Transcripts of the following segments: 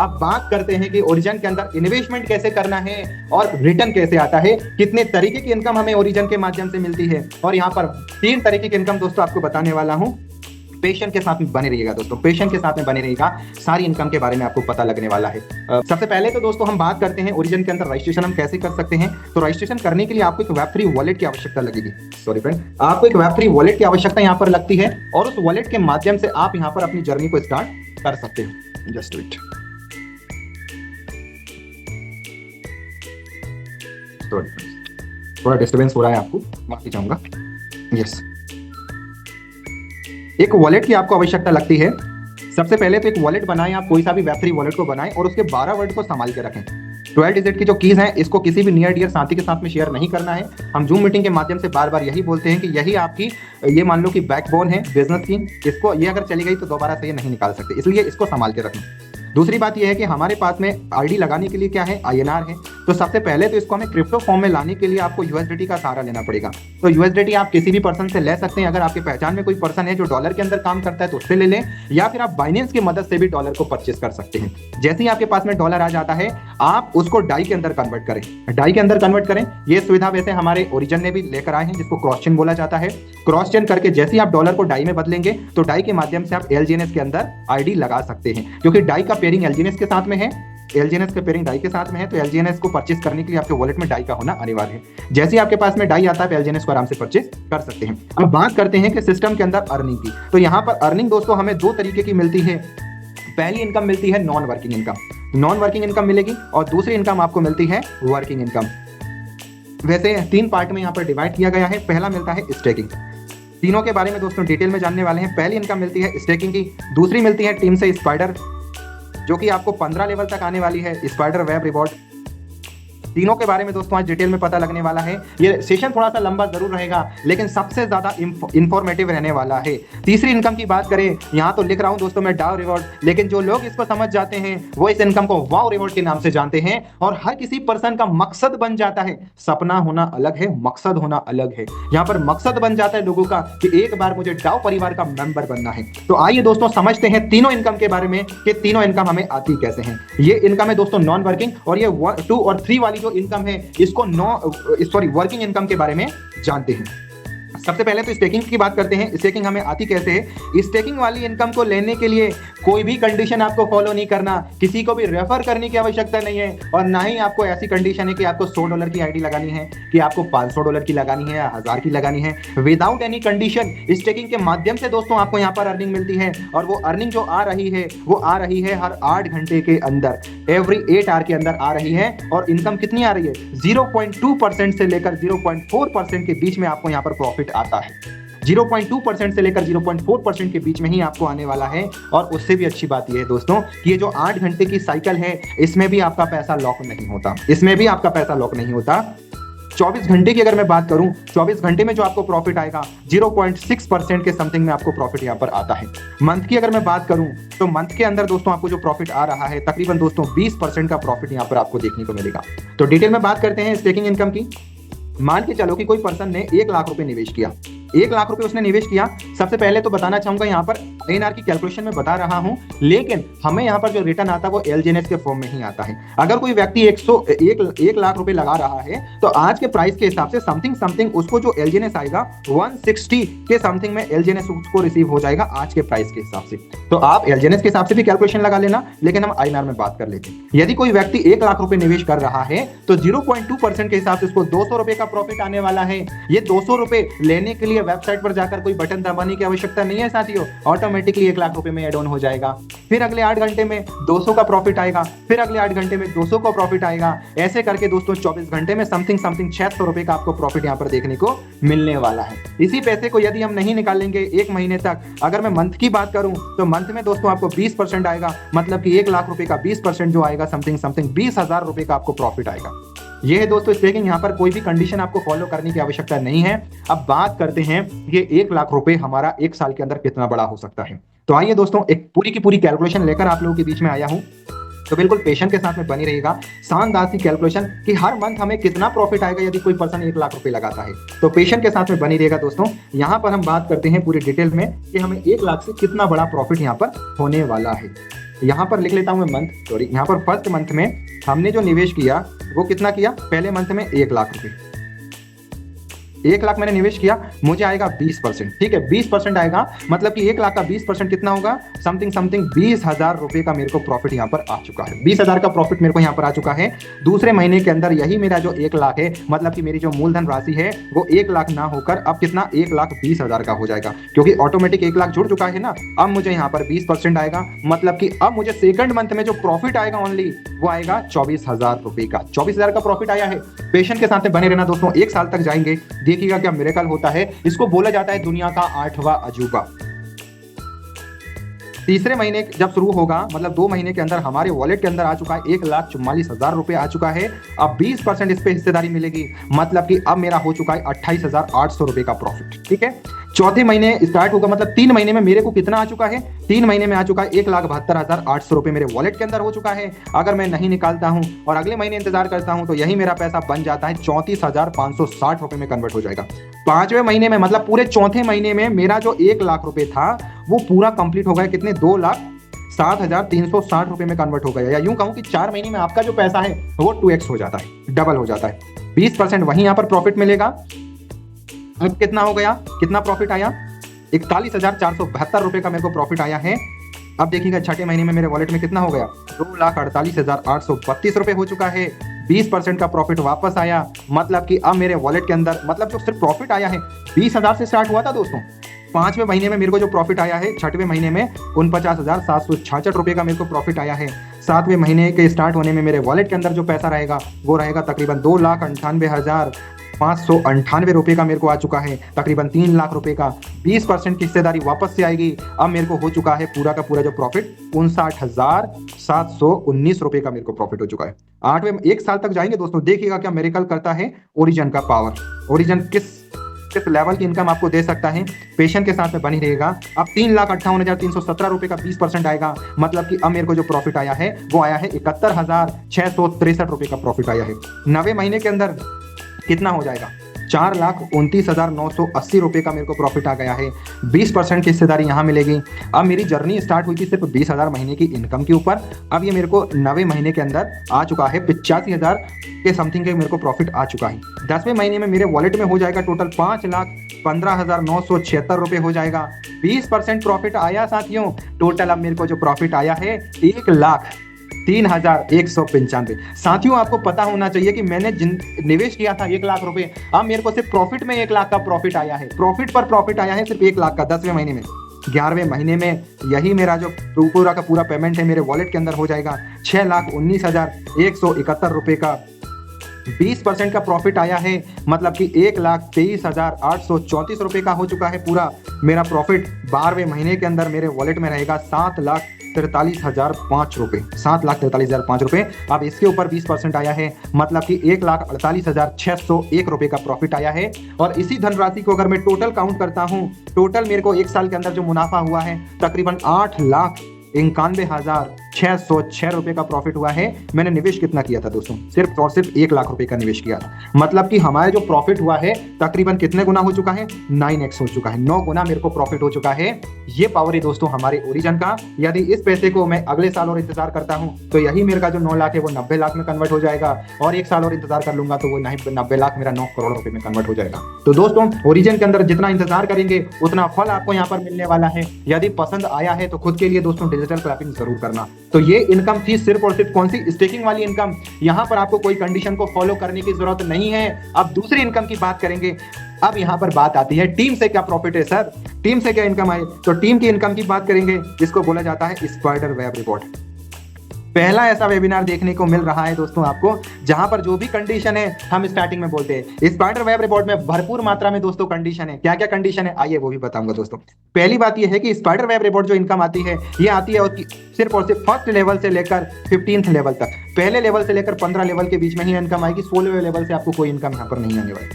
अब बात करते हैं कि ओरिजिन के अंदर इन्वेस्टमेंट कैसे करना है और रिटर्न कैसे आता है, कितने तरीके की इनकम हमें ओरिजिन के माध्यम से मिलती है। और यहाँ पर 3 तरीके की इनकम दोस्तों आपको बताने वाला हूँ। पेशेंट के साथ में बने रहिएगा दोस्तों, पेशेंट के साथ में बने रहिएगा, सारी इनकम के बारे में आपको पता लगने वाला है। सबसे पहले तो दोस्तों हम बात करते हैं ओरिजिन के अंदर रजिस्ट्रेशन हम कैसे कर सकते हैं। तो रजिस्ट्रेशन करने के लिए आपको एक वेब3 वॉलेट की आवश्यकता लगेगी। सॉरी फ्रेंड, आपको एक वेब3 वॉलेट की आवश्यकता यहाँ पर लगती है और उस वॉलेट के माध्यम से आप यहाँ पर अपनी जर्नी को स्टार्ट कर सकते हो। जस्ट वेट, थोड़ा डिस्टर्बेंस हो रहा है, आपको माफी चाहूंगा। यस, एक वॉलेट की आपको आवश्यकता लगती है। सबसे पहले तो एक वॉलेट बनाएं, आप कोई सा भी वेब3 वॉलेट को बनाएं और उसके 12 वर्ड को संभाल के रखें। 12 डिजिट की जो कीज हैं इसको किसी भी नियर डियर साथी के साथ में शेयर नहीं करना है। हम जूम मीटिंग के माध्यम से बार बार यही बोलते हैं कि यही आपकी, ये मान लो कि बैकबोन है बिजनेस की, इसको ये अगर चली गई तो दोबारा से ये नहीं निकाल सकते, इसलिए इसको संभाल के रखें। दूसरी बात यह है कि हमारे पास में आईडी लगाने के लिए क्या है, INR है। तो सबसे पहले तो इसको हमें क्रिप्टो फॉर्म में लाने के लिए आपको USDT का सहारा लेना पड़ेगा। तो USDT आप किसी भी पर्सन से ले सकते हैं। अगर आपके पहचान में कोई पर्सन है जो डॉलर के अंदर काम करता है तो उससे ले लें, या फिर आप बाइनेंस की मदद से भी डॉलर को परचेस कर सकते हैं। जैसे ही आपके पास में डॉलर आ जाता है आप उसको डाई के अंदर कन्वर्ट करें, डाई के अंदर कन्वर्ट करें। ये सुविधा वैसे हमारे ओरिजिन ने भी लेकर आए हैं, जिसको क्रॉस चेन बोला जाता है। क्रॉस चेन करके जैसे ही आप डॉलर को डाई में बदलेंगे तो डाई के माध्यम से आप LGNS के अंदर आईडी लगा सकते हैं, क्योंकि डाई का पेयरिंग LGNS के साथ में है, LGNS का पेयरिंग डाई के साथ में है। तो LGNS को परचेस करने के लिए आपके वॉलेट में डाई का होना अनिवार्य है। जैसे ही आपके पास में डाई आता है LGNS को आराम से परचेस कर सकते हैं। अब बात करते हैं कि सिस्टम के अंदर अर्निंग की। तो यहाँ पर अर्निंग दोस्तों हमें 2 तरीके की मिलती है। पहली इनकम मिलती है non working income, non working income मिलेगी, और दूसरी इनकम आपको मिलती है वर्किंग इनकम। वैसे 3 पार्ट में यहाँ पर डिवाइड किया गया है। पहला मिलता है स्टेकिंग। तीनों के बारे में दोस्तों डिटेल में जानने वाले हैं। पहली इनकम मिलती है स्टेकिंग की, दूसरी मिलती है टीम से स्पाइडर, जो कि आपको 15 लेवल तक आने वाली है, स्पाइडर वेब रिवॉर्ड। तीनों के बारे में दोस्तों आज डिटेल में पता लगने वाला है। ये सेशन थोड़ा सा लंबा जरूर रहेगा, लेकिन सबसे ज्यादा इंफॉर्मेटिव रहने वाला है। तीसरी इनकम की बात करें, यहाँ तो लिख रहा हूं दोस्तों मैं डाउ रिवॉर्ड, लेकिन जो लोग इसको समझ जाते हैं वो इस इनकम को वाव रिवॉर्ड के नाम से जानते हैं। और हर किसी पर्सन का मकसद बन जाता है, सपना होना अलग है, मकसद होना अलग है। यहाँ पर मकसद बन जाता है लोगों का कि एक बार मुझे डाउ परिवार का मेंबर बनना है। तो आइए दोस्तों समझते हैं तीनों इनकम के बारे में कि तीनों इनकम हमें आती कैसे हैं। ये इनकम है दोस्तों नॉन वर्किंग, और ये 2 और 3 वाली जो इनकम है इसको वर्किंग इनकम के बारे में जानते हैं। सबसे पहले तो स्टेकिंग की बात करते हैं। स्टेकिंग हमें आती कैसे है। स्टेकिंग वाली इनकम को लेने के लिए कोई भी कंडीशन आपको फॉलो नहीं करना, किसी को भी रेफर करने की आवश्यकता नहीं है, और ना ही आपको ऐसी कंडीशन है कि आपको $100 की आईडी लगानी है, कि आपको $500 की लगानी है या 1000 की लगानी है। विदाउट एनी कंडीशन स्टेकिंग के माध्यम से दोस्तों आपको यहाँ पर अर्निंग मिलती है, और वो अर्निंग जो आ रही है वो आ रही है हर 8 घंटे के अंदर, एवरी 8 आवर के अंदर आ रही है। और इनकम कितनी आ रही है, 0.2% से लेकर 0.4% के बीच में आपको यहाँ पर प्रॉफिट आता है। 0.2% से लेकर 0.4% के बीच में ही आपको आने वाला है। और उससे भी अच्छी बात यह है दोस्तों कि ये जो 8 घंटे की साइकिल है इसमें भी आपका पैसा लॉक नहीं होता, इसमें भी आपका पैसा लॉक नहीं होता। 24 घंटे की अगर मैं बात करूं, 24 घंटे में जो आपको प्रॉफिट आएगा 0.6% के समथिंग में आपको प्रॉफिट यहां पर आता है। मंथ की अगर मैं बात करूं तो मंथ के अंदर दोस्तों आपको जो प्रॉफिट आ रहा है तकरीबन दोस्तों 20% का प्रॉफिट यहां पर आपको देखने को मिलेगा। तो डिटेल में बात करते हैं स्टेकिंग इनकम की। मान के चलो कि कोई पर्सन ने 1 लाख रुपए निवेश किया, 1 लाख रुपए उसने निवेश किया। सबसे पहले तो बताना चाहूंगा यहाँ पर INR की कैलकुलेशन में बता रहा हूं, लेकिन हमें यहाँ पर जो रिटर्न आता है वो LGNS के फॉर्म में ही आता है। अगर कोई व्यक्ति 1 लाख रुपए लगा रहा है तो आज के प्राइस के हिसाब से समथिंग उसको जो LGNS आएगा 160 के समथिंग में LGNS उसको रिसीव हो जाएगा आज के प्राइस के हिसाब से। तो आप LGNS के हिसाब से भी कैलकुलेशन लगा लेना, लेकिन हम INR में बात कर लेते हैं। यदि कोई व्यक्ति 1 लाख रुपए निवेश कर रहा है तो 0.2% के हिसाब से उसको 200 रुपए का प्रॉफिट आने वाला है। ये 200 रुपए लेने के लिए वेबसाइट पर जाकर कोई बटन दबाने की आवश्यकता नहीं है साथियों, ऑटोमेटिकली 1 लाख रुपए में एड ऑन हो जाएगा। फिर अगले 8 घंटे में 200 का प्रॉफिट आएगा, फिर अगले 8 घंटे में 200 का प्रॉफिट आएगा। ऐसे करके दोस्तों 24 घंटे में समथिंग 600 रुपए का आपको प्रॉफिट यहाँ पर देखने को मिलने वाला है। इसी पैसे को यदि हम नहीं निकालेंगे 1 महीने तक, अगर मैं मंथ की बात करूं तो मंथ में दोस्तों आपको 20% आएगा, मतलब कि 1 लाख रुपए का 20% जो आएगा समथिंग 20,000 रुपए का आपको प्रॉफिट आएगा। ये है दोस्तों स्टेकिंग। यहाँ पर कोई भी कंडीशन आपको फॉलो करने की आवश्यकता नहीं है। अब बात करते हैं ये 1 लाख रुपए हमारा 1 साल के अंदर कितना बड़ा हो सकता है। तो आइए दोस्तों एक पूरी की पूरी कैलकुलेशन लेकर आप लोगों के बीच में आया हूं। तो बिल्कुल पेशेंट के साथ में बनी रहेगा। शानदार सी कैलकुलेशन कि हर मंथ हमें कितना प्रॉफिट आएगा यदि कोई पर्सन 1 लाख रुपए लगाता है। तो पेशेंट के साथ में बनी रहेगा दोस्तों। यहाँ पर हम बात करते हैं पूरी डिटेल में कि हमें 1 लाख से कितना बड़ा प्रॉफिट यहाँ पर होने वाला है। यहाँ पर लिख लेता हूँ मैं मंथ, सॉरी, यहाँ पर फर्स्ट मंथ में हमने जो निवेश किया वो कितना किया, पहले मंथ में 1 लाख रुपए, 1 लाख मैंने निवेश किया, मुझे आएगा 20%। ठीक है, 20% आएगा, मतलब कि 1 लाख का 20% कितना होगा, समथिंग 20,000 रुपए का मेरे को प्रॉफिट यहाँ पर आ चुका है। 20,000 का प्रॉफिट मेरे को यहाँ पर आ चुका है। दूसरे महीने के अंदर यही मेरा जो 1 लाख है, मतलब कि मेरी जो मूलधन राशि है वो 1 लाख ना होकर अब कितना 1,20,000 का हो जाएगा, क्योंकि ऑटोमेटिक 1 लाख जुड़ चुका है ना। अब मुझे यहाँ पर 20% आएगा, मतलब कि अब मुझे सेकंड मंथ में जो प्रॉफिट आएगा ओनली वो आएगा 24,000 रुपए का। 24,000 का प्रॉफिट आया है। पेशेंट के साथ में बने रहना दोस्तों, 1 साल तक जाएंगे, देखिएगा क्या मिरेकल होता है। इसको बोला जाता है दुनिया का 8वां अजूबा। तीसरे महीने जब शुरू होगा, मतलब 2 महीने के अंदर हमारे वॉलेट के अंदर आ चुका है 1,44,000 रुपए आ चुका है। अब 20% इस पे हिस्सेदारी मिलेगी, मतलब कि अब मेरा हो चुका है 28,800 रुपए का प्रॉफिट। ठीक है, चौथे महीने स्टार्ट होगा, मतलब 3 महीने में मेरे को कितना आ चुका है, 3 महीने में आ चुका है 1,72,800 रुपए मेरे वॉलेट के अंदर हो चुका है। अगर मैं नहीं निकालता हूं और अगले महीने इंतजार करता हूं तो यही मेरा पैसा बन जाता है 34,560 रुपए में कन्वर्ट हो जाएगा। 5वें महीने में, मतलब पूरे चौथे महीने में मेरा जो 1 लाख रुपए था वो पूरा कंप्लीट हो गया, कितने, 2,07,360 रुपए में कन्वर्ट हो गया। या यूं कहूं कि 4 महीने में आपका जो पैसा है वो 2x हो जाता है, डबल हो जाता है। 20% वहीं यहाँ पर प्रॉफिट मिलेगा। अब कितना हो गया, कितना प्रॉफिट आया, 41,472 रुपए का मेरे को प्रॉफिट आया है। अब देखिएगा छठे महीने में मेरे वॉलेट में कितना हो गया, 2,48,832 रुपए हो चुका है। 20% का प्रॉफिट वापस आया, मतलब कि अब मेरे वॉलेट के अंदर, मतलब जो सिर्फ प्रॉफिट आया है 20,000 से स्टार्ट हुआ था दोस्तों। 5वें महीने में मेरे को जो प्रॉफिट आया है, 6वें महीने में 49,766 रुपए का मेरे को प्रॉफिट आया है। 7वें महीने के स्टार्ट होने में मेरे वॉलेट के अंदर जो पैसा रहेगा वो रहेगा तकरीबन 2,98,598 रुपए का मेरे को आ चुका है, तकरीबन 3 लाख रुपए का। 20% की हिस्सेदारी वापस से आएगी। अब मेरे को हो चुका है पूरा का पूरा जो प्रॉफिट 59,719 रुपए का मेरे को प्रॉफिट हो चुका है। 8वें 1 साल तक जाएंगे दोस्तों, देखिएगा क्या मिरेकल करता है ओरिजिन का पावर। ओरिजिन किस लेवल की इनकम आपको दे सकता है, पेशेंट के साथ में बनी रहेगा। अब 3,58,317 रुपए का 20% आएगा, मतलब कि अब मेरे को जो प्रॉफिट आया है वो आया है 71,663 रुपए का प्रॉफिट आया है। 9वें महीने के अंदर कितना हो जाएगा, 4,29,980 रुपए का मेरे को प्रॉफिट आ गया है। 20% की हिस्सेदारी यहाँ मिलेगी। अब मेरी जर्नी स्टार्ट हुई थी सिर्फ 20,000 महीने की इनकम के ऊपर, अब ये मेरे को 9वें महीने के अंदर आ चुका है 85,000 के समथिंग के मेरे को प्रॉफिट आ चुका है। 10वें महीने में मेरे वॉलेट में हो जाएगा टोटल 5,15,976 रुपए हो जाएगा। 20% प्रॉफिट आया साथियों। टोटल अब मेरे को जो प्रॉफिट आया है 1,03,195। साथियों आपको पता होना चाहिए कि मैंने निवेश किया था 1 लाख रुपए, अब मेरे को सिर्फ प्रॉफिट में 1 लाख का प्रॉफिट आया है। प्रॉफिट पर प्रॉफिट आया है सिर्फ 1 लाख का 10वें महीने में। 11वें महीने में यही मेरा जो पूरा का पूरा पेमेंट है मेरे वॉलेट के अंदर हो जाएगा 6,19,171 रुपए का। 20% का प्रॉफिट आया है, मतलब कि 1,23,834 रुपए का हो चुका है पूरा मेरा प्रॉफिट। 12वें महीने के अंदर मेरे वॉलेट में रहेगा 7,43,005 रुपए, 7,43,005 रुपए। अब इसके ऊपर 20% आया है, मतलब कि 1,48,601 रुपए का प्रॉफिट आया है। और इसी धनराशि को अगर मैं टोटल काउंट करता हूं, टोटल मेरे को 1 साल के अंदर जो मुनाफा हुआ है तकरीबन 8,91,606 रुपए का प्रॉफिट हुआ है। मैंने निवेश कितना किया था दोस्तों, सिर्फ और सिर्फ 1 लाख रुपए का निवेश किया था, मतलब कि हमारे जो प्रॉफिट हुआ है तकरीबन कितने गुना हो चुका है, 9x हो चुका है, 9 गुना मेरे को प्रॉफिट हो चुका है। ये पावर है दोस्तों हमारे ओरिजिन का। यदि इस पैसे को मैं अगले साल और इंतजार करता हूं तो यही मेरे का जो 9 लाख है वो 90 लाख में कन्वर्ट हो जाएगा, और 1 साल और इंतजार कर लूंगा तो वो 90 लाख मेरा 9 करोड़ रुपए में कन्वर्ट हो जाएगा। तो दोस्तों ओरिजिन के अंदर जितना इंतजार करेंगे उतना फल आपको यहाँ पर मिलने वाला है। यदि पसंद आया है तो खुद के लिए दोस्तों डिजिटल क्लैपिंग जरूर करना। तो ये इनकम थी सिर्फ और सिर्फ कौन सी, स्टेकिंग वाली इनकम। यहाँ पर आपको कोई कंडीशन को फॉलो करने की जरूरत नहीं है। अब दूसरी इनकम की बात करेंगे। अब यहाँ पर बात आती है टीम से क्या प्रॉफिट है सर, टीम से क्या इनकम आई, तो टीम की इनकम की बात करेंगे, जिसको बोला जाता है स्पाइडर वेब रिपोर्ट। पहला ऐसा वेबिनार देखने को मिल रहा है दोस्तों आपको, जहां पर जो भी कंडीशन है हम स्टार्टिंग में बोलते हैं। स्पाइडर वेब रिपोर्ट में भरपूर मात्रा में दोस्तों कंडीशन है। क्या क्या कंडीशन है आइए वो भी बताऊंगा दोस्तों। पहली बात यह है कि स्पाइडर वेब रिपोर्ट जो इनकम आती है ये आती है सिर्फ और सिर्फ फर्स्ट लेवल से लेकर 15th लेवल तक। पहले लेवल से लेकर 15 लेवल के बीच में ही इनकम आएगी। 16वें लेवल से आपको कोई इनकम यहाँ पर नहीं आने वाली।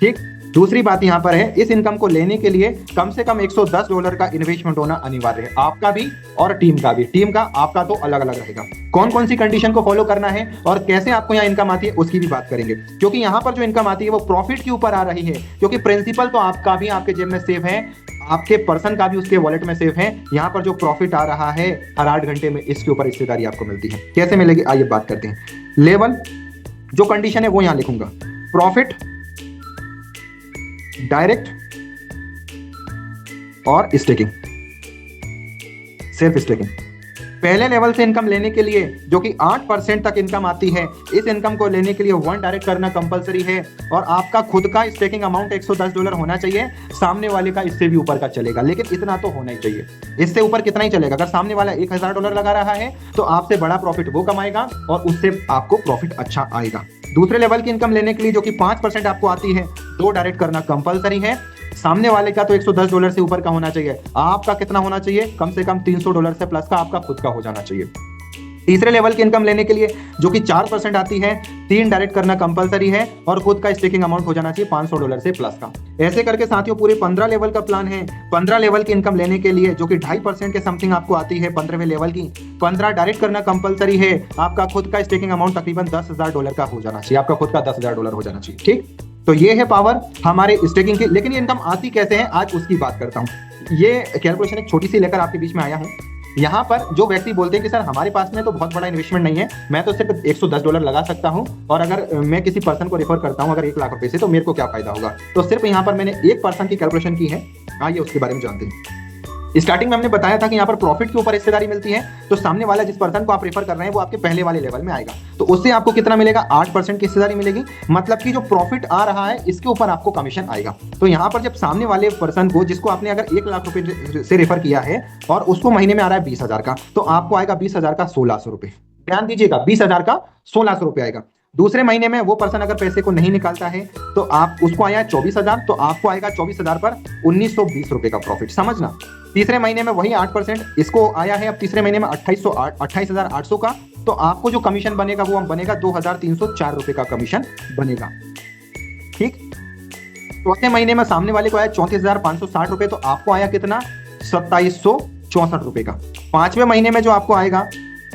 ठीक, दूसरी बात यहाँ पर है, इस इनकम को लेने के लिए कम से कम $110 का इन्वेस्टमेंट होना अनिवार्य है, आपका भी और टीम का भी। टीम का आपका तो अलग अलग रहेगा। कौन कौन सी कंडीशन को फॉलो करना है और कैसे आपको यहाँ इनकम आती है उसकी भी बात करेंगे, क्योंकि यहाँ पर जो इनकम आती है वो प्रॉफिट के ऊपर आ रही है, क्योंकि प्रिंसिपल तो आपका भी आपके जेब में सेफ है, आपके पर्सन का भी उसके वॉलेट में सेफ है। यहाँ पर जो प्रॉफिट आ रहा है हर 8 घंटे में, इसके ऊपर हिस्सेदारी आपको मिलती है। कैसे मिलेगी आइए बात करते हैं। लेवल जो कंडीशन है वो यहाँ लिखूंगा, प्रॉफिट, डायरेक्ट और स्टेकिंग, सिर्फ स्टेकिंग। पहले लेवल से इनकम लेने के लिए जो कि 8% तक इनकम आती है, इस इनकम को लेने के लिए 1 डायरेक्ट करना कंपलसरी है और आपका खुद का स्टेकिंग अमाउंट $110 होना चाहिए। सामने वाले का इससे भी ऊपर का चलेगा, लेकिन इतना तो होना ही चाहिए। इससे ऊपर कितना ही चलेगा। अगर सामने वाला $1000 लगा रहा है तो आपसे बड़ा प्रॉफिट वो कमाएगा और उससे आपको प्रॉफिट अच्छा आएगा। दूसरे लेवल की इनकम लेने के लिए जो कि 5% आपको आती है, 2 डायरेक्ट करना कंपलसरी है। सामने वाले का तो $110 से ऊपर का होना चाहिए, आपका कितना होना चाहिए, कम से कम $300 से प्लस का आपका खुद का हो जाना चाहिए। तीसरे लेवल की इनकम लेने के लिए जो कि 4% आती है, 3 डायरेक्ट करना कंपलसरी है और खुद का स्टेकिंग अमाउंट हो जाना चाहिए $500 से प्लस का। ऐसे करके साथियों पूरे 15 लेवल का प्लान है। 15 लेवल की इनकम लेने के लिए जो कि 2.5% के समथिंग आपको आती है 15वें लेवल की, 15 डायरेक्ट करना कंपलसरी है। आपका खुद का स्टेकिंग अमाउंट तकरीबन $10,000 का हो जाना चाहिए, आपका खुद का $10,000 हो जाना चाहिए। ठीक, तो ये है पावर हमारे स्टेकिंग की। लेकिन ये इनकम आती कैसे है आज उसकी बात करता हूँ। ये कैलकुलेशन एक छोटी सी लेकर आपके बीच में आया हूँ। यहाँ पर जो व्यक्ति बोलते हैं कि सर हमारे पास में तो बहुत बड़ा इन्वेस्टमेंट नहीं है, मैं तो सिर्फ $110 लगा सकता हूँ और अगर मैं किसी पर्सन को रेफर करता हूँ अगर 1 लाख रुपए से, तो मेरे को क्या फायदा होगा। तो सिर्फ यहाँ पर मैंने एक पर्सन की कैलकुलेशन की है, आइए उसके बारे में जानते हैं। स्टार्टिंग में हमने बताया था कि यहाँ पर प्रॉफिट के ऊपर हिस्सेदारी मिलती है, तो सामने वाला जिस पर्सन को आप रेफर कर रहे हैं वो आपके पहले वाले लेवल में आएगा, तो उससे आपको कितना मिलेगा, 8% की हिस्सेदारी मिलेगी। मतलब कि जो प्रॉफिट आ रहा है इसके ऊपर आपको कमीशन आएगा। तो यहाँ पर जब सामने वाले पर्सन को, जिसको आपने अगर 1 लाख रुपए से रेफर किया है और उसको महीने में आ रहा है 20,000 का, तो आपको आएगा 20,000 का 1,600 रुपए। ध्यान दीजिएगा, 20,000 का 1,600 रुपए आएगा। दूसरे महीने में वो पर्सन अगर पैसे को नहीं निकालता है तो आप उसको आया 24,000, तो आपको आएगा 24,000 पर 1,920 रुपए का प्रॉफिट, समझना। तीसरे महीने में वही 8% इसको आया है, अब तीसरे महीने में 28,800 का, तो आपको जो कमीशन बनेगा वो बनेगा 2,304 रुपए का कमीशन बनेगा। ठीक, चौथे महीने में सामने वाले को आया 34,560 रुपए, तो आपको आया कितना, 2,764 रुपए का। पांचवें महीने में जो आपको आएगा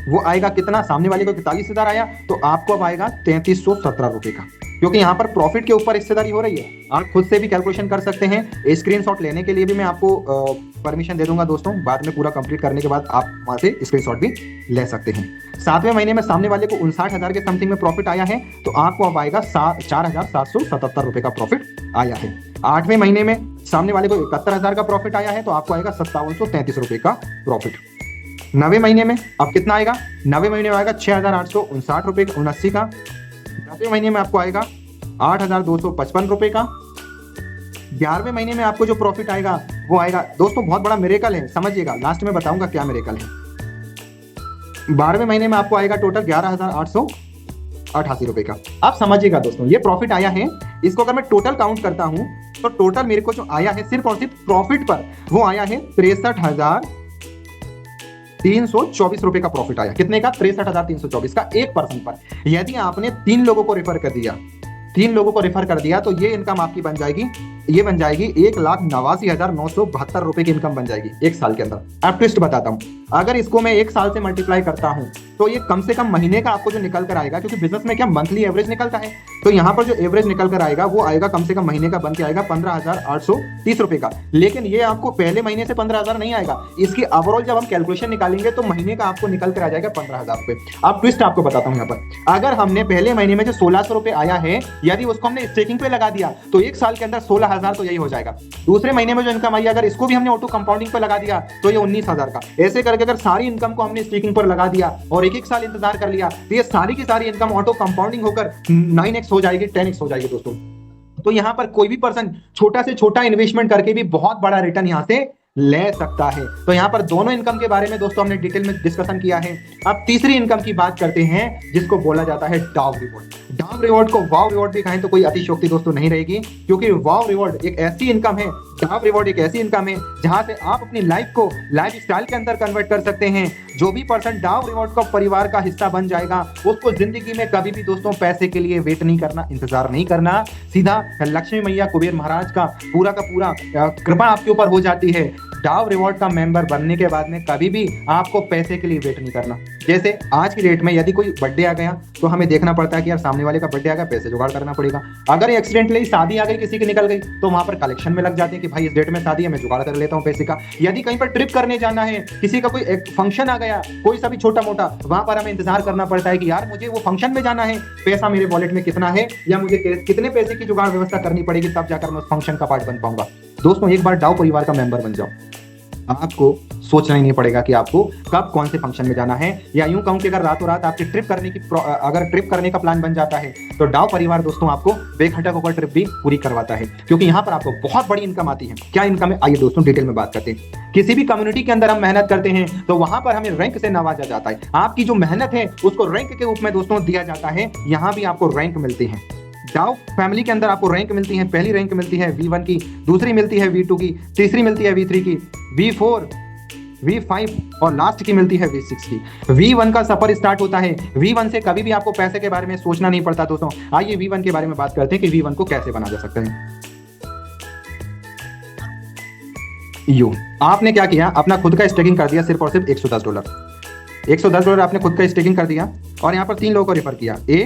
वो आएगा कितना, सामने वाले को 43,000 आया, तो आपको अब आएगा 3,317 रुपए का, क्योंकि यहाँ पर प्रॉफिट के ऊपर हिस्सेदारी हो रही है। आप खुद से भी कैलकुलेशन कर सकते हैं। स्क्रीनशॉट लेने के लिए भी मैं आपको परमिशन दे दूंगा दोस्तों, बाद में पूरा कंप्लीट करने के बाद आप वहां से स्क्रीनशॉट भी ले सकते हैं। 7वें महीने में सामने वाले को 59,000 के समथिंग में प्रॉफिट आया है, तो आपको अब आएगा 4,777 रुपए का प्रॉफिट आया है। 8वें महीने में सामने वाले को 71,000 का प्रॉफिट आया है, तो आपको आएगा 5,733 रुपए का प्रॉफिट। 9वें महीने में अब कितना आएगा, 9वें महीने में आएगा 6,859 रुपए 79 का। 10वें महीने में आपको आएगा 8,255 रुपए का। 11वें महीने में आपको जो प्रॉफिट आएगा वो आएगा, दोस्तों बहुत बड़ा मिरेकल है, समझिएगा, लास्ट में बताऊंगा क्या मिरेकल है। 12वें महीने में आपको आएगा टोटल 11,888 रुपए का। आप समझिएगा दोस्तों, ये प्रॉफिट आया है, इसको अगर मैं टोटल काउंट करता हूं तो टोटल मेरे को जो आया है सिर्फ और सिर्फ प्रॉफिट पर वो आया है 63,324 रुपए का प्रॉफिट आया। कितने का, 63,324 का एक पर्सन पर। यदि आपने 3 लोगों को रेफर कर दिया तो ये इनकम आपकी बन जाएगी, ये बन जाएगी 1,89,972 रुपए की इनकम बन जाएगी एक साल के अंदर। अब ट्विस्ट बताता हूं, अगर इसको मैं 1 साल से मल्टीप्लाई करता हूं तो ये कम से कम महीने का आपको जो निकल कर आएगा, क्योंकि बिजनेस में क्या मंथली एवरेज निकलता है, तो यहाँ पर जो एवरेज निकल कर आएगा वो आएगा कम से कम महीने का बन के आएगा 15,830 रुपए का। लेकिन ये आपको पहले महीने से 15,000 नहीं आएगा, इसकी ओवरऑल जब हम कैलकुलेशन निकालेंगे तो महीने का आपको निकल कर आ जाएगा 15,000 रुपए। अब ट्विस्ट आपको बताता हूँ यहाँ पर, अगर हमने पहले महीने में जो 1,600 रुपए आया है, यदि उसको हमने स्टेकिंग पे लगा दिया तो एक साल के अंदर 16,000 तो यही हो जाएगा। दूसरे महीने में जो इनकम आई अगर इसको भी हमने ऑटो कंपाउंडिंग पे लगा दिया तो ये 19,000 का। ऐसे करके अगर सारी इनकम को हमने स्टेकिंग पर लगा दिया और एक साल इंतजार कर लिया तो ये सारी की सारी इनकम ऑटो कंपाउंडिंग होकर 9x हो जाएगी, 10x हो जाएगी दोस्तों। तो यहाँ पर कोई भी पर्सन छोटा से छोटा इन्वेस्टमेंट करके भी बहुत बड़ा रिटर्न यहाँ से ले सकता है। तो यहाँ पर दोनों इनकम के बारे में दोस्तों हमने डिटेल में डिस्कशन किया है। अब तीसरी इनकम की बात करते हैं जिसको बोला जाता है डाउ रिवॉर्ड। डाउ रिवॉर्ड को वाव रिवॉर्ड भी कहें तो कोई अतिशयोक्ति दोस्तों नहीं रहेगी, क्योंकि वाव रिवॉर्ड एक ऐसी इनकम है डाव रिवॉर्ड एक ऐसी इनकम है जहां से आप अपनी लाइफ को लाइफ स्टाइल के अंदर कन्वर्ट कर सकते हैं। जो भी पर्सन डाव रिवॉर्ड का परिवार का हिस्सा बन जाएगा उसको जिंदगी में कभी भी दोस्तों पैसे के लिए वेट नहीं करना, इंतजार नहीं करना, सीधा लक्ष्मी मैया कुबेर महाराज का पूरा कृपा आपके ऊपर हो जाती है। डाव रिवॉर्ड का मेंबर बनने के बाद में कभी भी आपको पैसे के लिए वेट नहीं करना। जैसे आज की डेट में यदि कोई बर्थडे आ गया तो हमें देखना पड़ता है कि यार सामने वाले का बर्थडे आ गया, पैसे जुगाड़ करना पड़ेगा। अगर एक्सीडेंटली शादी आ गई किसी की निकल गई तो वहां पर कलेक्शन में लग जाते हैं कि भाई इस डेट में शादी है, मैं जुगाड़ कर लेता हूं पैसे का। यदि कहीं पर ट्रिप करने जाना है, किसी का कोई फंक्शन आ गया, कोई सा भी छोटा मोटा, वहां पर हमें इंतजार करना पड़ता है कि यार मुझे वो फंक्शन में जाना है, पैसा मेरे वॉलेट में कितना है या मुझे कितने पैसे की जुगाड़ व्यवस्था करनी पड़ेगी, तब जाकर मैं उस फंक्शन का पार्ट बन पाऊंगा। दोस्तों एक बार डाव परिवार का मेंबर बन जाओ, आपको सोचना ही नहीं पड़ेगा कि आपको कब कौन से फंक्शन में जाना है। या यूं कहूं कि अगर रातों रात आपकी ट्रिप करने का प्लान बन जाता है तो डाव परिवार दोस्तों आपको बेखटक होकर ट्रिप भी पूरी करवाता है, क्योंकि यहाँ पर आपको बहुत बड़ी इनकम आती है। क्या इनकम है, आइए दोस्तों डिटेल में बात करते हैं। किसी भी कम्युनिटी के अंदर हम मेहनत करते हैं तो वहां पर हमें रैंक से नवाजा जाता है। आपकी जो मेहनत है उसको रैंक के रूप में दोस्तों दिया जाता है। यहाँ भी आपको रैंक मिलती है। डाव फैमिली के अंदर आपको रैंक मिलती है। पहली रैंक मिलती है V1 की, दूसरी मिलती है V2 की, तीसरी मिलती है V3 की, V4, V5 और लास्ट की मिलती है V6 की। V1 का सफर स्टार्ट होता है। V1 से कभी भी आपको पैसे के बारे में सोचना नहीं पड़ता दोस्तों। आइए V1 के बारे में बात करते हैं कि V1 को कैसे बना जा सकता है। आपने क्या किया, अपना खुद का स्टेकिंग कर दिया सिर्फ और सिर्फ $110। $110 आपने खुद का स्टेकिंग कर दिया और यहाँ पर 3 लोगों को रेफर किया, A,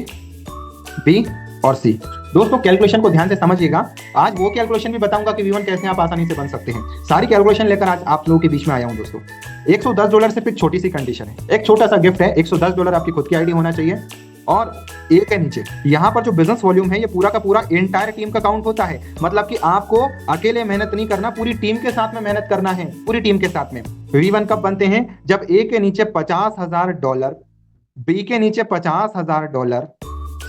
B और C। दोस्तों कैलकुलेशन को ध्यान से समझिएगा। आज वो कैलकुलेशन भी बताऊंगा कि V1 कैसे आप आसानी से बन सकते हैं। सारी कैलकुलेशन लेकर आज आप लोगों के बीच में आया हूं दोस्तों। $110 सिर्फ एक छोटी सी कंडीशन है, एक छोटा सा गिफ्ट है। $110 आपकी खुद की आईडी होना चाहिए और ए के नीचे यहाँ पर जो बिजनेस वॉल्यूम है ये पूरा का पूरा एंटायर टीम का काउंट होता है। मतलब कि आपको अकेले मेहनत नहीं करना, पूरी टीम के साथ में मेहनत करना है, पूरी टीम के साथ में। V1 कब बनते हैं, जब ए के नीचे $50,000, बी के नीचे $50,000,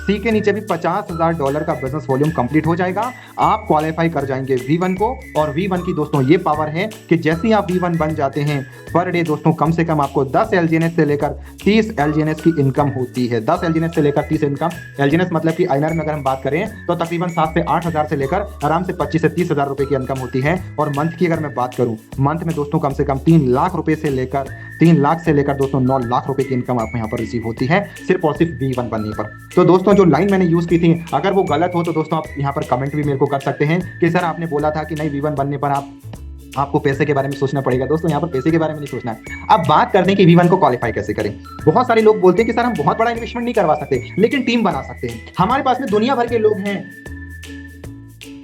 सी के नीचे भी $50,000 का बिजनेस वॉल्यूम कंप्लीट हो जाएगा। आप क्वालिफाई कर जाएंगे V1 को। और V1 की दोस्तों ये पावर है कि जैसे ही आप V1 बन जाते हैं पर डे दोस्तों कम से कम आपको 10 LGNS से लेकर 30 LGNS की इनकम होती है। 10 LGNS से लेकर 30 इनकम। LGNS मतलब कि INR में अगर हम बात करें तो तकरीबन 7 से 8 हज़ार से लेकर आराम से 25 से 30 हज़ार रुपए की इनकम होती है। और मंथ की अगर मैं बात करूं, मंथ में दोस्तों कम से कम 3 लाख रुपए से लेकर 3 लाख से लेकर दोस्तों 9 लाख रुपए की इनकम आपको यहाँ पर रिसीव होती है सिर्फ और सिर्फ V1 बनने पर। तो दोस्तों जो लाइन मैंने यूज की थी अगर वो गलत हो तो दोस्तों आप यहाँ पर कमेंट भी मेरे को कर सकते हैं कि सर आपने बोला था कि नहीं V1 बनने पर आपको पैसे के बारे में सोचना पड़ेगा। दोस्तों यहाँ पर पैसे के बारे में नहीं सोचना है। अब बात करते हैं कि V1 को क्वालिफाई कैसे करें। बहुत सारे लोग बोलते हैं कि सर हम बहुत बड़ा इन्वेस्टमेंट नहीं करवा सकते लेकिन टीम बना सकते हैं। हमारे पास में दुनिया भर के लोग हैं,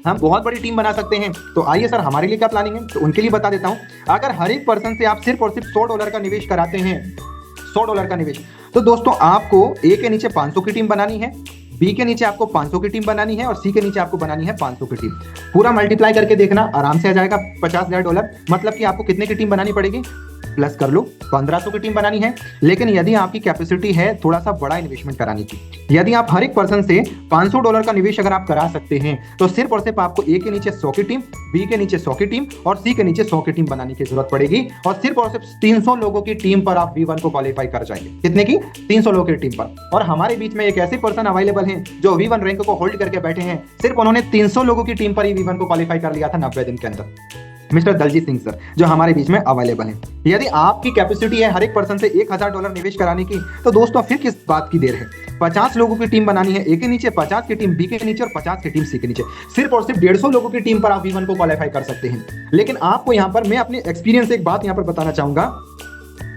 हम बहुत बड़ी टीम बना सकते हैं। तो आइए सर हमारे लिए क्या प्लानिंग है, तो उनके लिए बता देता हूं। अगर हर एक पर्सन से आप सिर्फ और सिर्फ $100 का निवेश कराते हैं, $100 का निवेश, तो दोस्तों आपको ए के नीचे 500 की टीम बनानी है, बी के नीचे आपको 500 की टीम बनानी है और सी के नीचे आपको बनानी है 500 की टीम। पूरा मल्टीप्लाई करके देखना, आराम से आ जाएगा $50,000। मतलब कि आपको कितने की टीम बनानी पड़ेगी, प्लस कर लो 1500 की टीम बनानी है। लेकिन यदि आपकी कैपेसिटी है थोड़ा सा बड़ा इन्वेस्टमेंट कराने की, यदि आप हर एक पर्सन से $500 का निवेश अगर आप करा सकते हैं तो सिर्फ और सिर्फ आपको ए के नीचे 100 की टीम, बी के नीचे 100 की टीम और सी के नीचे 100 की टीम बनाने की जरूरत पड़ेगी। और सिर्फ 300 लोगों की टीम पर आप V1 को क्वालिफाई कर जाएंगे। कितने की, 300 लोगों की टीम पर। और हमारे बीच में एक ऐसे पर्सन अवेलेबल हैं जो V1 रैंक को होल्ड करके बैठे हैं। सिर्फ उन्होंने 300 लोगों की टीम पर ही V1 को क्वालिफाई कर लिया था 90 दिन के अंदर। मिस्टर दलजीत सिंह सर जो हमारे बीच में अवेलेबल हैं। यदि आपकी कैपेसिटी है हर एक पर्सन से $1,000 निवेश कराने की तो दोस्तों फिर किस बात की देर है। 50 लोगों की टीम बनानी है ए के नीचे, 50 की टीम बी के नीचे और 50 की टीम सी के नीचे। सिर्फ और सिर्फ 150 लोगों की टीम पर आप V1 को क्वालिफाई कर सकते हैं। लेकिन आपको यहाँ पर मैं अपने एक्सपीरियंस से एक बात यहाँ पर बताना चाहूंगा।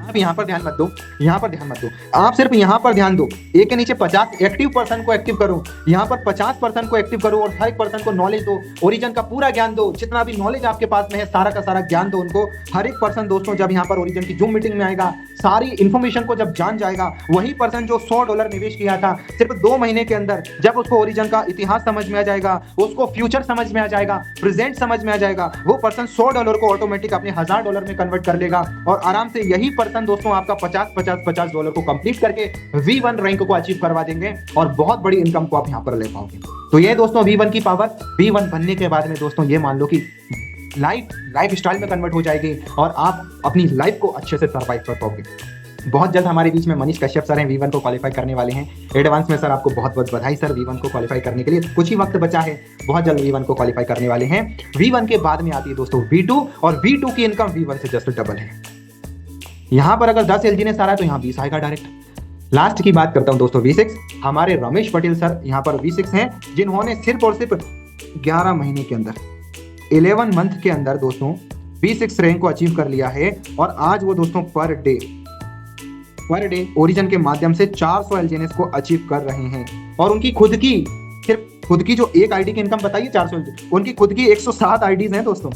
आप यहाँ पर ध्यान मत दो, यहाँ पर ध्यान मत दो, आप सिर्फ यहाँ पर ध्यान दो। ए के नीचे 50 एक्टिव पर्सन को एक्टिव करो, यहाँ पर 50 पर्सन को एक्टिव करो और हर एक पर्सन को नॉलेज दो, ओरिजिन का पूरा ज्ञान दो। जितना भी नॉलेज आपके पास में है सारा का सारा ज्ञान दो उनको। हर एक पर्सन दोस्तों जब यहाँ पर ओरिजिन की जूम मीटिंग में आएगा, सारी इंफॉर्मेशन को जब जान जाएगा, वही पर्सन जो $100 निवेश किया था सिर्फ 2 महीने के अंदर, जब उसको ओरिजिन का इतिहास समझ में आ जाएगा, उसको फ्यूचर समझ में आ जाएगा, प्रेजेंट समझ में आ जाएगा, वो पर्सन $100 को ऑटोमेटिक अपने $1000 में कन्वर्ट कर लेगा। और आराम से यही पर्सन दोस्तों आपका $50 को कंप्लीट करके V1 रैंक को अचीव करवा देंगे और बहुत बड़ी इनकम को आप यहां पर ले पाओगे। तो ये दोस्तों V1 की पावर। V1 बनने के बाद में दोस्तों ये मान लो कि लाइफ स्टाइल में कन्वर्ट हो जाएगी और आप अपनी लाइफ को अच्छे से सर्वाइव कर पाओगे। बहुत जल्द हमारे बीच में मनीष कश्यप सर हैं, V1 को क्वालिफाई करने वाले हैं। एडवांस में सर आपको बहुत बहुत बधाई सर, V1 को क्वालिफाई करने के लिए कुछ ही वक्त बचा है, बहुत जल्द V1 को क्वालिफाई करने वाले हैं। V1 के बाद में आती है दोस्तों V2, और V2 की इनकम V1 से जस्ट डबल है। यहाँ पर अगर 10 एलजीनेस आ रहा है तो यहाँ 20 आएगा डायरेक्ट। लास्ट की बात करता हूँ दोस्तों V6, हमारे रमेश पटेल सर यहाँ पर V6 हैं, जिन्होंने सिर्फ और सिर्फ 11 महीने के अंदर 11 मंथ के अंदर दोस्तों V6 रैंक को अचीव कर लिया है। और आज वो दोस्तों पर डे ओरिजिन के माध्यम से 400 एलजीएनएस को अचीव कर रहे हैं। और उनकी खुद की जो एक आईडी की इनकम बताइए 400, उनकी खुद की 160 आईडीज हैं दोस्तों,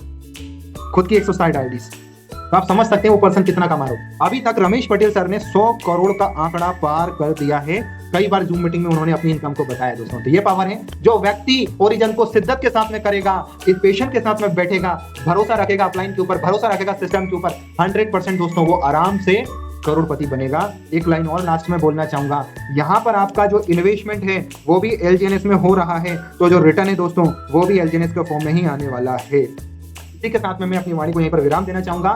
खुद की 160 आईडीज। तो आप समझ सकते हैं वो पर्सन कितना कमा रहा हो। अभी तक रमेश पटेल सर ने 100 करोड़ का आंकड़ा पार कर दिया है। कई बार जूम मीटिंग में उन्होंने अपनी इनकम को बताया दोस्तों। तो ये पावर है, जो व्यक्ति ओरिजिन को शिद्दत के साथ में करेगा, इस पेशेंट के साथ में बैठेगा, भरोसा रखेगा अपलाइन के ऊपर, भरोसा रखेगा सिस्टम के ऊपर, 100% दोस्तों वो आराम से करोड़पति बनेगा। एक लाइन और लास्ट में बोलना चाहूंगा, यहाँ पर आपका जो इन्वेस्टमेंट है वो भी एलजीएनएस में हो रहा है, तो जो रिटर्न है दोस्तों वो भी एलजीएनएस के फॉर्म में ही आने वाला है। इसी के साथ में मैं अपनी वाणी को यहीं पर विराम देना चाहूंगा।